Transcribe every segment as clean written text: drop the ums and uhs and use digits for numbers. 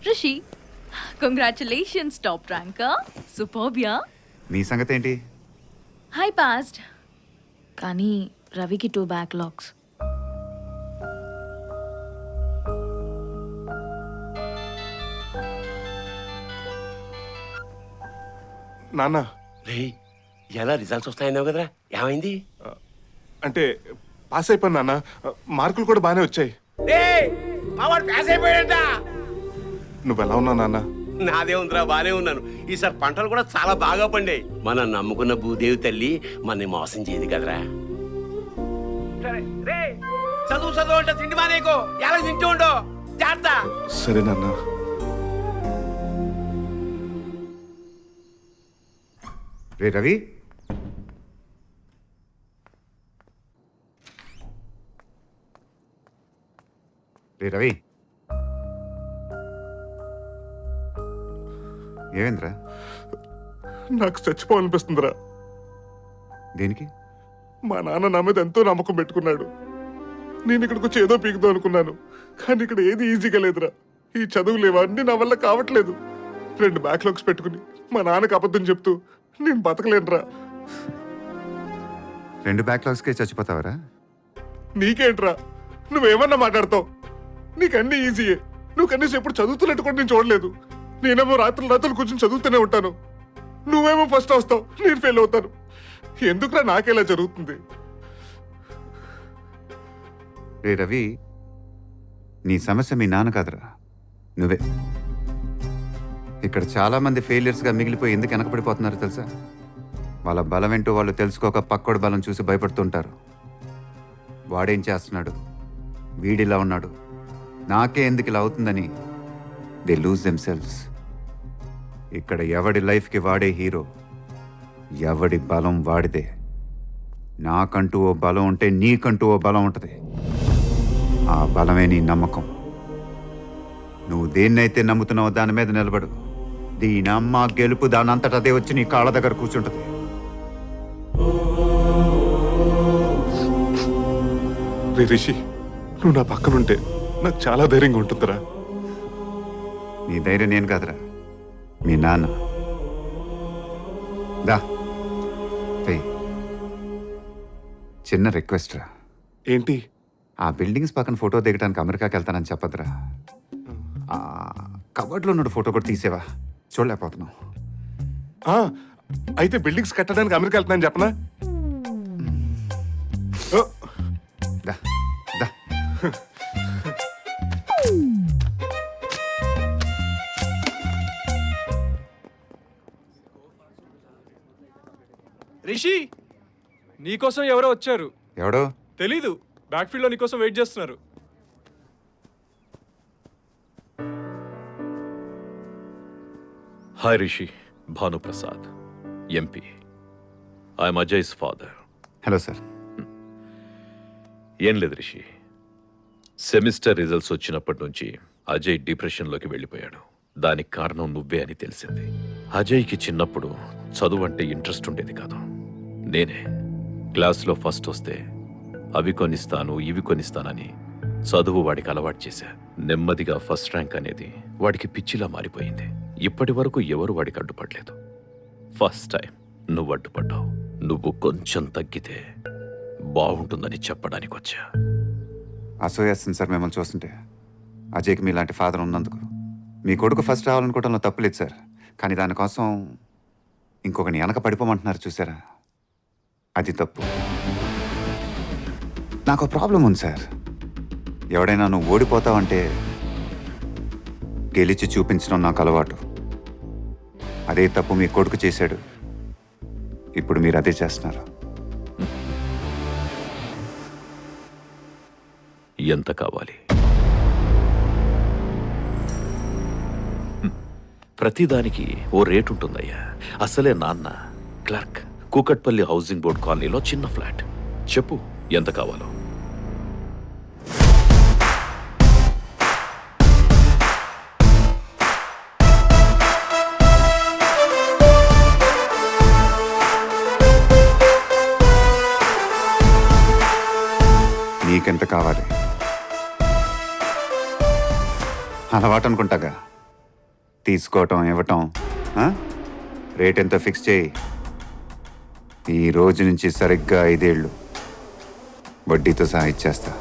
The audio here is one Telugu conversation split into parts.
Rishi, congratulations, top ranker, superb. మీ సంగతి ఏంటి? హై పాస్డ్, కానీ రవికి 2 బ్యాక్లాగ్స్. నాన్న రే, ఎలా రిజల్ట్స్ వస్తాయన్నావు కదరా, ఏమైంది? అంటే పాస్ అయిపోయి నాన్న, మార్కులు కూడా బాగానే వచ్చాయి. నువ్వు ఎలా ఉన్నావు నాన్న? నాదే ఉందిరా, బానే ఉన్నాను. ఈసారి పంటలు కూడా చాలా బాగా పండాయి. మనం నమ్ముకున్న భూదేవి తల్లి మనని మోసం చేయదు కదరా. చదువు చదువు అంటే తిండి మానేకో, ఎలా తింటూ ఉండో జాగ్రత్త. సరే నాన్న. రే రవి, రే రవి, ఏమైందిరా? నాకు చచ్చిపోవాలనిపిస్తుందిరా. దేనికి? మా నాన్న నా మీద ఎంతో నమ్మకం పెట్టుకున్నాడు. నేను ఇక్కడికి వచ్చి ఏదో పీకుదాం అనుకున్నాను, కానీ ఇక్కడ ఏది ఈజీగా లేదురా. ఈ చదువులేవా అన్నీ నా వల్ల కావట్లేదు. 2 బ్యాక్లాగ్స్ పెట్టుకుని మా నాన్నకి అబద్ధం చెప్తూ నేను బతకలేనురా. 2 బ్యాక్లాగ్స్కే చచ్చిపోతావరా? నీకేంట్రా, నువ్వేమన్నా మాట్లాడతావు? నీకన్నీ ఈజీయే. నువ్వు కనీసం ఎప్పుడు చదువుతున్నట్టు కూడా నేను చూడలేదు. నేనేమో రాత్రులు కూర్చొని చదువుతూనే ఉంటాను. నువ్వేమో ఫస్ట్ వస్తావు, నేను ఫెయిల్ అవుతాను. ఎందుకురా నాకేలా జరుగుతుంది? రే రవి, నీ సమస్య మీ నాన్న కాదురా, నువ్వే. ఇక్కడ చాలా మంది ఫెయిలియర్స్గా మిగిలిపోయి ఎందుకు వెనకబడిపోతున్నారు తెలుసా? వాళ్ళ బలం ఏంటో వాళ్ళు తెలుసుకోక పక్కోడి బలం చూసి భయపడుతుంటారు. వాడేం చేస్తున్నాడు, వీడిలా ఉన్నాడు, నాకే ఎందుకు ఇలా అవుతుందని దే లూజ్ దెమ్సెల్వ్స్. ఇక్కడ ఎవడి లైఫ్కి వాడే హీరో, ఎవడి బలం వాడిదే. నాకంటూ ఓ బలం ఉంటే నీకంటూ ఓ బలం ఉంటుంది. ఆ బలమే నీ నమ్మకం. నువ్వు దేన్నైతే నమ్ముతున్నావో దాని మీద నిలబడు. దీనమ్మ గెలుపు దానంతట అదే వచ్చి నీ కాళ్ళ దగ్గర కూర్చుంటుంది. రిషి, నువ్వు నా పక్కనుంటే నాకు చాలా ధైర్యంగా ఉంటుందిరా. నీ ధైర్యం నేను కాదురా, మీ నాన్న. దా చిన్న రిక్వెస్ట్ రా. ఏంటి? ఆ బిల్డింగ్స్ పక్కన ఫోటో దిగడానికి అమెరికాకి వెళ్తానని చెప్పదురా. కవర్డ్లో ఉన్న ఫోటో కూడా తీసేవా? చూడలేకపోతున్నావు. అయితే బిల్డింగ్స్ కట్టడానికి అమెరికా వెళ్తున్నాను చెప్పనా? దా దా. రిషి, నీకోసం ఎవరో వచ్చారు. ఎవడో తెలీదు, బ్యాక్ ఫీల్డ్ లో నీకోసం వెయిట్ చేస్తున్నారు. Hi Rishi, Bhanuprasad, MP. I'm Ajay's father. Hello sir. ఏం లేదు రిషి, సెమిస్టర్ రిజల్ట్స్ వచ్చినప్పటి నుంచి అజయ్ డిప్రెషన్లోకి వెళ్ళిపోయాడు. దానికి కారణం నువ్వే అని తెలిసింది. అజయ్కి చిన్నప్పుడు చదువు అంటే ఇంట్రెస్ట్ ఉండేది కాదు. నేనే క్లాస్లో ఫస్ట్ వస్తే అవి కొనిస్తాను ఇవి కొనిస్తానని చదువు వాడికి అలవాటు చేశా. నెమ్మదిగా ఫస్ట్ ర్యాంక్ అనేది వాడికి పిచ్చిలా మారిపోయింది. ఇప్పటి వరకు ఎవరు వాడికి అడ్డుపడలేదు. ఫస్ట్ టైం నువ్వు అడ్డుపడ్డావు. నువ్వు కొంచెం తగ్గితే బాగుంటుందని చెప్పడానికి వచ్చా. అసూయేస్తుంది సార్ మిమ్మల్ని చూస్తుంటే. అజయ్కి మీలాంటి ఫాదర్ ఉన్నందుకు. మీ కొడుకు ఫస్ట్ రావాలనుకోవడంలో తప్పులేదు సార్, కానీ దానికోసం ఇంకొకని వెనక పడిపోమంటున్నారు చూసారా, అది తప్పు. నాకు ప్రాబ్లం ఉంది సార్. ఎవడైనా నువ్వు ఓడిపోతావంటే గెలిచి చూపించడం నాకు అలవాటు. అదే తప్పు మీ కొడుకు చేశాడు. ఇప్పుడు మీరు అదే చేస్తున్నారు. ఎంత కావాలి? ప్రతిదానికి ఓ రేటు ఉంటుందయ్యా. అసలే నాన్న క్లర్క్, కూకట్పల్లి హౌసింగ్ బోర్డ్ కాలనీలో చిన్న ఫ్లాట్. చెప్పు ఎంత కావాలో. కావాలి. అలవాటు అనుకుంటాగా తీసుకోవటం ఇవ్వటం. ఆ? రేట్ ఎంతో ఫిక్స్ చేయి. ఈ రోజు నుంచి సరిగ్గా 5 ఏళ్ళు వడ్డీతో సహా ఇచ్చేస్తా.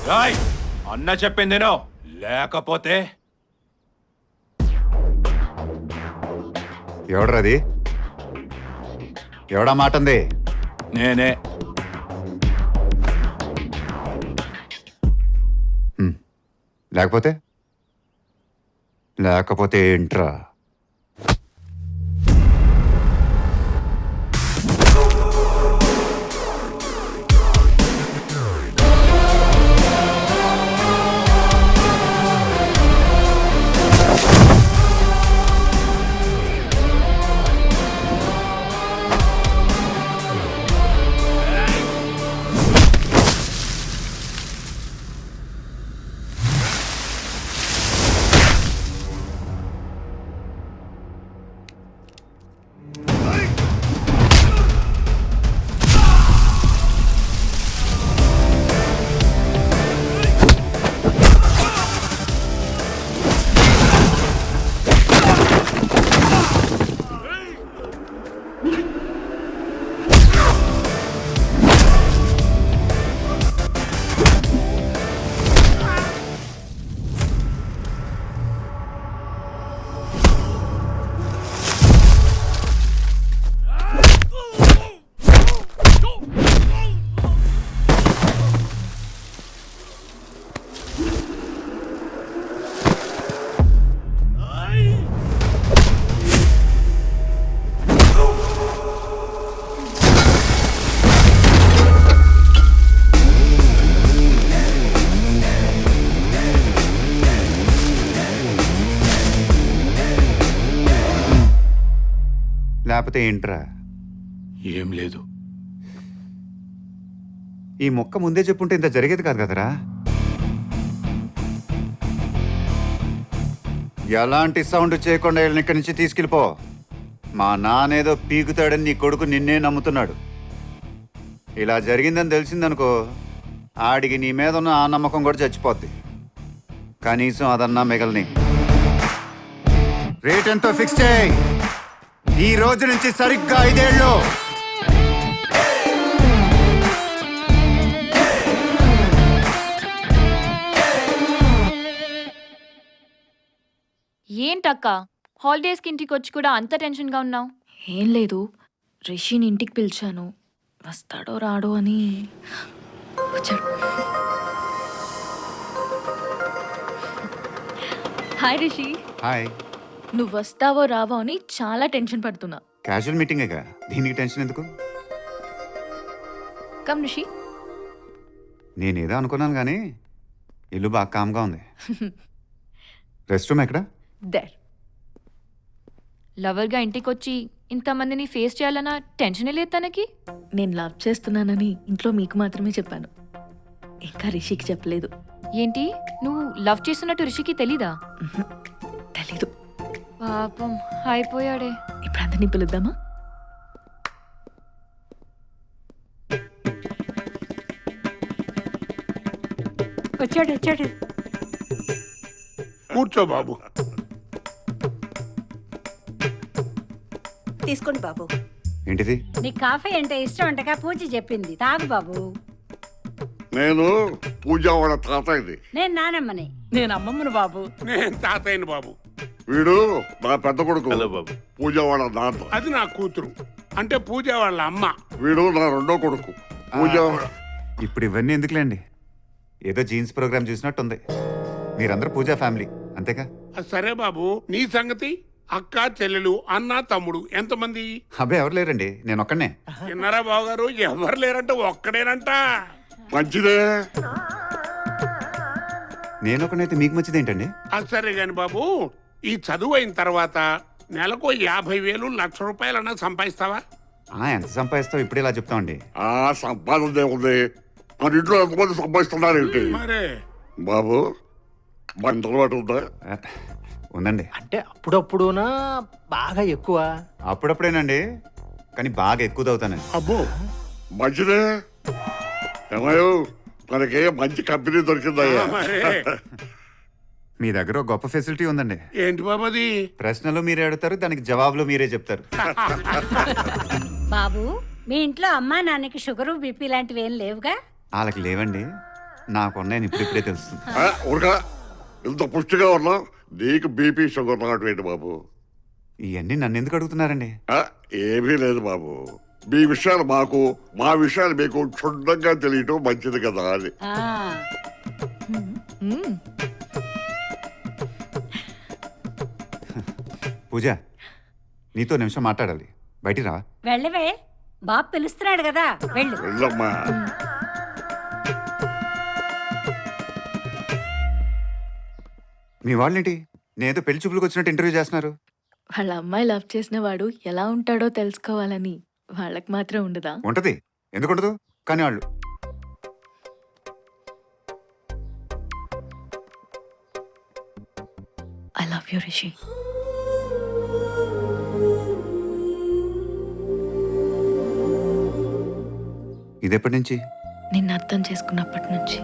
రాయ్ అన్న చెప్పిందేనో, లేకపోతే ఎవడరాది? ఎవడా మాట ఉంది? నేనే. లేకపోతే లేకపోతే ఏంట్రా? లేకపోతే ఏంట్రా? ఏం లేదు. ఈ మొక్క ముందే చెప్పుంటే ఇంత జరిగేది కాదు కదరా. ఎలాంటి సౌండ్ చేయకుండా వీళ్ళని ఇక్కడి నుంచి తీసుకెళ్ళిపో. మా నానేదో పీకుతాడని నీ కొడుకు నిన్నే నమ్ముతున్నాడు. ఇలా జరిగిందని తెలిసిందనుకో, ఆడికి నీ మీద ఉన్న ఆ నమ్మకం కూడా చచ్చిపోద్ది. కనీసం అదన్నా మిగల్ని. రేట్ ఎంతో ఫిక్స్ చేయి. ఈ రోజు నుంచి సరిగ్గా 5 ఏళ్ళు. ఏంటక్క హాలిడేస్కి ఇంటికి వచ్చి కూడా అంత టెన్షన్గా ఉన్నావు? ఏం లేదు, రిషిని ఇంటికి పిలిచాను, వస్తాడో రాడో అని. వచ్చాడు. హాయ్ రిషి. హాయ్. నువ్వు వస్తావో రావో అని చాలా టెన్షన్ పడుతున్నా. క్యాజువల్ మీటింగేగా, దీనికి టెన్షన్ ఎందుకు? కమ్ రిషి. నేనేదో అనుకున్నాను కానీ ఇల్లు బాగా కామ్గా ఉంది. రెస్ట్ రూమ్ ఎక్కడ? దేర్. లవర్గా ఇంటికి వచ్చి ఇంతమందిని ఫేస్ చేయాలన్న టెన్షనే లేదు తనకి. నేను లవ్ చేస్తున్నానని ఇంట్లో మీకు మాత్రమే చెప్పాను, ఇంకా రిషికి చెప్పలేదు. ఏంటి, నువ్వు లవ్ చేస్తున్నట్టు రిషికి తెలీదా? తెలీదు. పాపం అయిపోయాడే. ఇప్పుడు అందరినీ పిలుద్దామా? వచ్చాడు. కూర్చో బాబు. తీసుకోండి బాబు. ఏంటిది? నీ కాఫీ అంటే ఇష్టం అంటగా పూజ చెప్పింది, తాగు బాబు. నేను పూజ వాళ్ళ తాతయ్యది. నేను నానమ్మని. నేను అమ్మమ్మను బాబు. నేను తాతయ్యని బాబు. వీడు నా పెద్ద కొడుకు. హలో బాబు. పూజ వాళ్ళ నాన్న. అది నా కూతురు, అంటే పూజ వాళ్ళ అమ్మ. వీడు నా రెండో కొడుకు. పూజ ఇప్పుడు ఇవన్నీ ఎందుకులేండి, ఏదో జీన్స్ ప్రోగ్రామ్ చూసినట్టుంది. మీరందరూ పూజా ఫ్యామిలీ అంతేగా? సరే బాబు, నీ సంగతి? అక్క చెల్లెలు అన్న తమ్ముడు ఎంతమంది? అబ్బే ఎవరు లేరండి, నేను ఒక్కనే. విన్నారా బావగారు, ఎవరు లేరంట, ఒక్కడేనంట. మంచిదే. నేను ఒకనైతే మీకు మంచిది ఏంటండి? సరే గాని బాబు, ఈ చదువు అయిన తర్వాత నెలకు 50,000 1,00,000 సంపాదిస్తావా? ఎంత సంపాదిస్తావు ఇప్పుడు ఇలా చెప్తామండి? సంపాదన ఉంది. మన ఇంట్లో ఎంతమంది సంపాదిస్తున్నారు ఏంటి మరే బాబు? బండి అలవాటు ఉందా? ఉందండి. అంటే అప్పుడప్పుడునా బాగా ఎక్కువ? అప్పుడప్పుడేనండి, కానీ బాగా ఎక్కువ తాగుతానండి. అబ్బో మంచిదే ఏమయ్యో మనకే మంచి కంపెనీ దొరికిందయ్యా. మరే మీ దగ్గర ఒక గొప్ప ఫెసిలిటీ ఉందండి. ఏంటి బాబు అది? ప్రశ్నలు మీరే అడుగుతారు, దానికి జవాబులు మీరే చెప్తారు. బాబు మీ ఇంట్లో అమ్మా నాన్నకి షుగరు బీపీ లాంటివి ఏం లేవుగా? వాళ్ళకి లేవండి, నాకున్నాయని ఇప్పుడిప్పుడే తెలుస్తుంది. ఊరుగా ఇంత పుష్టిగా ఉన్నా నీకు బీపీ షుగర్ రావటం బాబు? ఇవన్నీ నన్ను ఎందుకు అడుగుతున్నారండి? ఏమీ లేదు బాబు, మీ విషయాలు మాకు, మా విషయాలు మీకు క్షుణ్ణంగా తెలియటం మంచిది కదా అని. ఆ, పూజ, నీతో నిమిషం మాట్లాడాలి, బయటికి రావా? వెళ్ళవే, బాబు పిలుస్తున్నాడు కదా, వెళ్ళు. వెళ్ళమ్మా. మీ వాళ్ళేంటి నేనేదో పెళ్లి చూపులకు వచ్చినట్టు ఇంటర్వ్యూ చేస్తున్నారు? వాళ్ళ అమ్మాయి లవ్ చేసిన వాడు ఎలా ఉంటాడో తెలుసుకోవాలని వాళ్ళకి మాత్రం ఉండదా? ఉంటది, ఎందుకుండదు? కానీ వాళ్ళు ఐ లవ్ యూ రిషి. ఇదెప్పటి నుంచి? నిన్ను అర్థం చేసుకున్నప్పటి నుంచి.